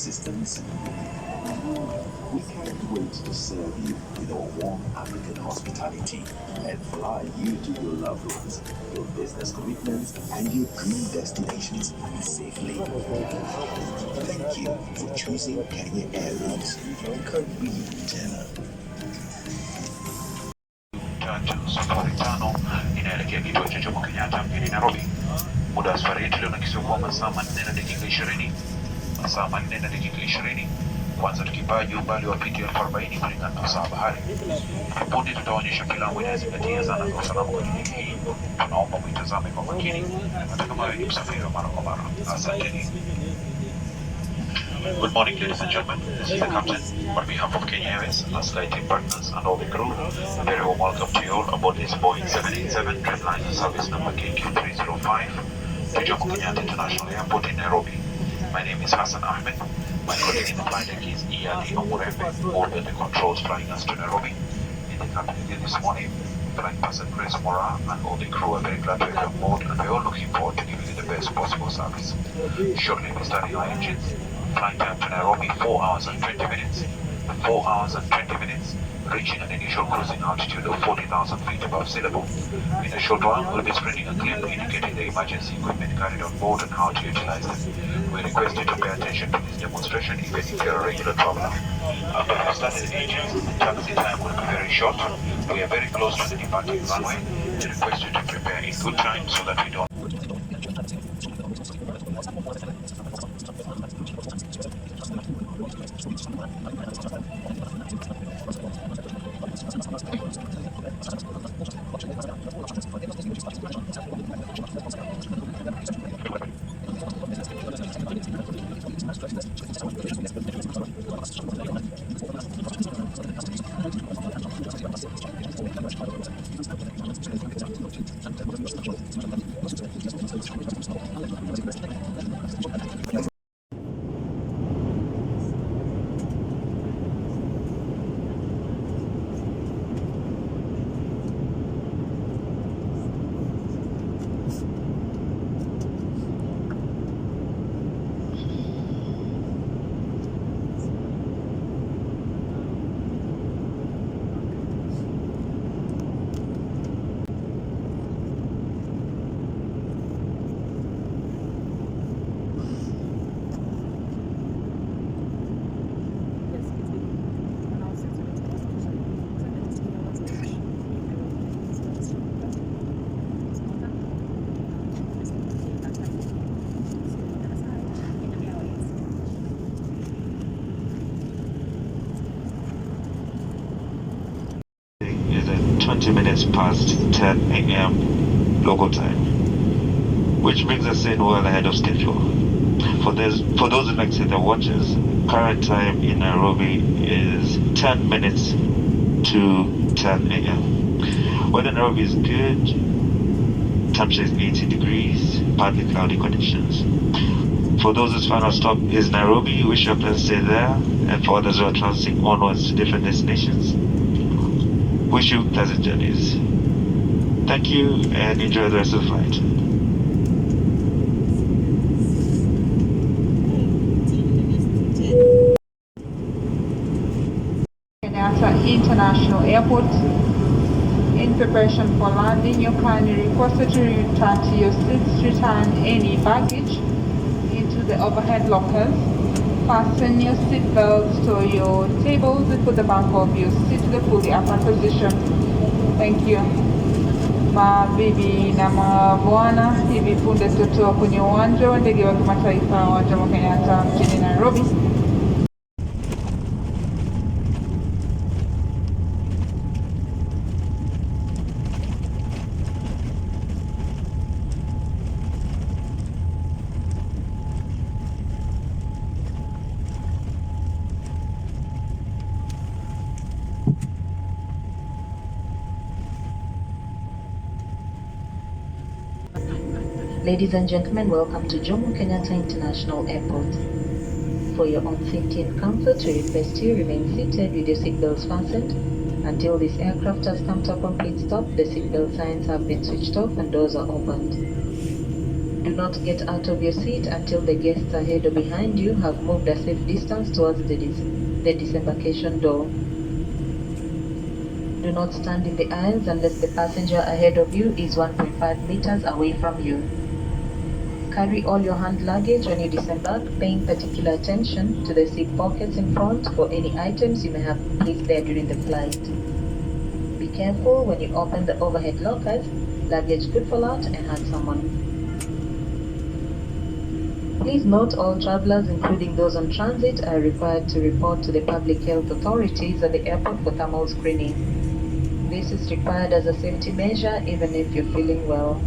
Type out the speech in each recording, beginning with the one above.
systems. We can't wait to serve you with our warm African hospitality and fly you to your loved ones, your business commitments, and your dream destinations safely. Thank you for choosing Kenya Airways. Karibu tena. Safari tano inaelekea kituo cha Jomo Kenyatta mjini Nairobi. Muda wa safari yetu leo unakisiwa kwa masaa 4 na dakika 20. Masaa 4 na dakika 20. Kwanza tukipaa juu umbali wa piti 40 kulingana na usawa bahari. Punde tutaonyesha filamu inayozingatia zana za usalama kwa jiji hii. Tunaomba muitazame kwa makini hata kama wewe ni msafiri wa mara kwa mara. Asanteni. Good morning, ladies and gentlemen. This is the captain. On behalf of Kenya Airways, our SkyTeam partners, and all the crew, a very warm welcome to you all aboard this Boeing 787 Dreamliner service number KQ305 to Jomo Kenyatta International Airport in Nairobi. My name is Hassan Ahmed. My colleague in the flight deck is Iyali Omurembe, all the controls flying us to Nairobi. In the cabin again this morning, flight person Grace Mora and all the crew are very glad to welcome aboard, and we're all looking forward to giving you the best possible service. Shortly we're starting our engines. Flight time to Nairobi 4 hours and 20 minutes. 4 hours and 20 minutes, reaching an initial cruising altitude of 40,000 feet above sea level. In a short while, we'll be spreading a clip indicating the emergency equipment carried on board and how to utilize them. We request you to pay attention to this demonstration even if you're a regular traveler. After we started engines, the taxi time will be very short. We are very close to the departing runway. We request you to prepare in good time so that we don't 20 minutes past 10 a.m. local time, which brings us in well ahead of schedule. For those who like to the watches, current time in Nairobi is 10 minutes to 10 a.m. Weather in Nairobi is good. Temperature is 80 degrees, partly cloudy conditions. For those whose final stop is Nairobi, wish you a pleasant stay there. And for others who are transiting onwards to different destinations, wish you pleasant journeys. Thank you and enjoy the rest of the flight. Kenyatta International Airport. In preparation for landing, you kindly requested to return to your seats, return any baggage into the overhead lockers. Fasten your seat belts to your tables and put the back of your seat to the fully upright position. Thank you. Mabibi na mabwana, hivi punde tutoa kwenye uwanja wa ndege wa kimataifa wa Jomo Kenyatta mjini Nairobi. Ladies and gentlemen, welcome to Jomo Kenyatta International Airport. For your own safety and comfort, we request you remain seated with your seatbelts fastened. Until this aircraft has come to a complete stop, the seatbelt signs have been switched off and doors are opened. Do not get out of your seat until the guests ahead or behind you have moved a safe distance towards the disembarkation door. Do not stand in the aisles unless the passenger ahead of you is 1.5 meters away from you. Carry all your hand luggage when you disembark, paying particular attention to the seat pockets in front for any items you may have placed there during the flight. Be careful when you open the overhead lockers. Luggage could fall out and hurt someone. Please note all travelers, including those on transit, are required to report to the public health authorities at the airport for thermal screening. This is required as a safety measure even if you're feeling well.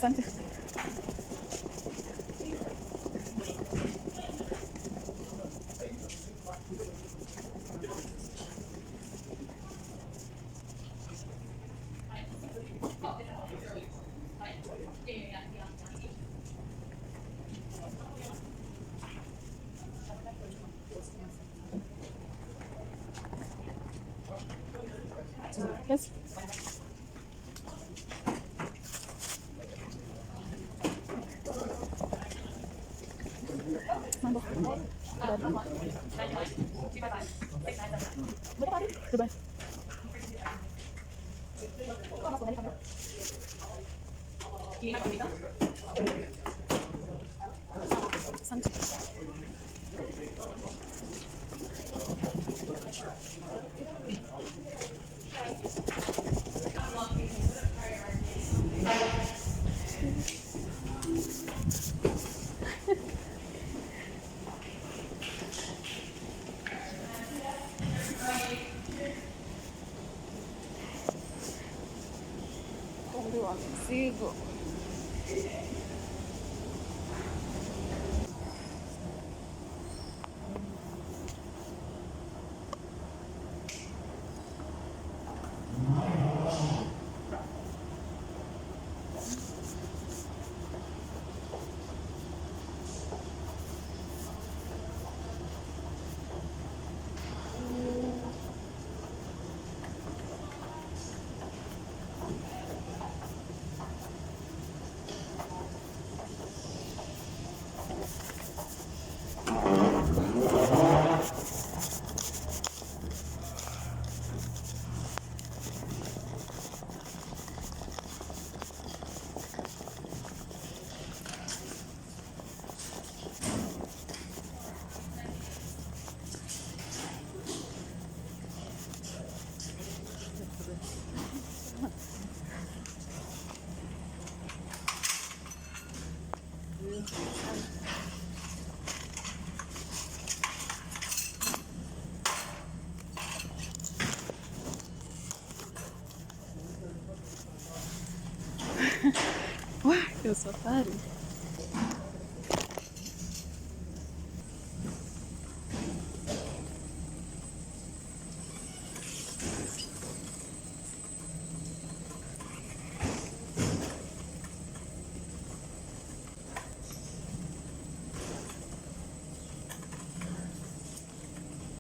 Asante. Yes. Mambo. Goodbye. Asante. Sigo. hiyo safari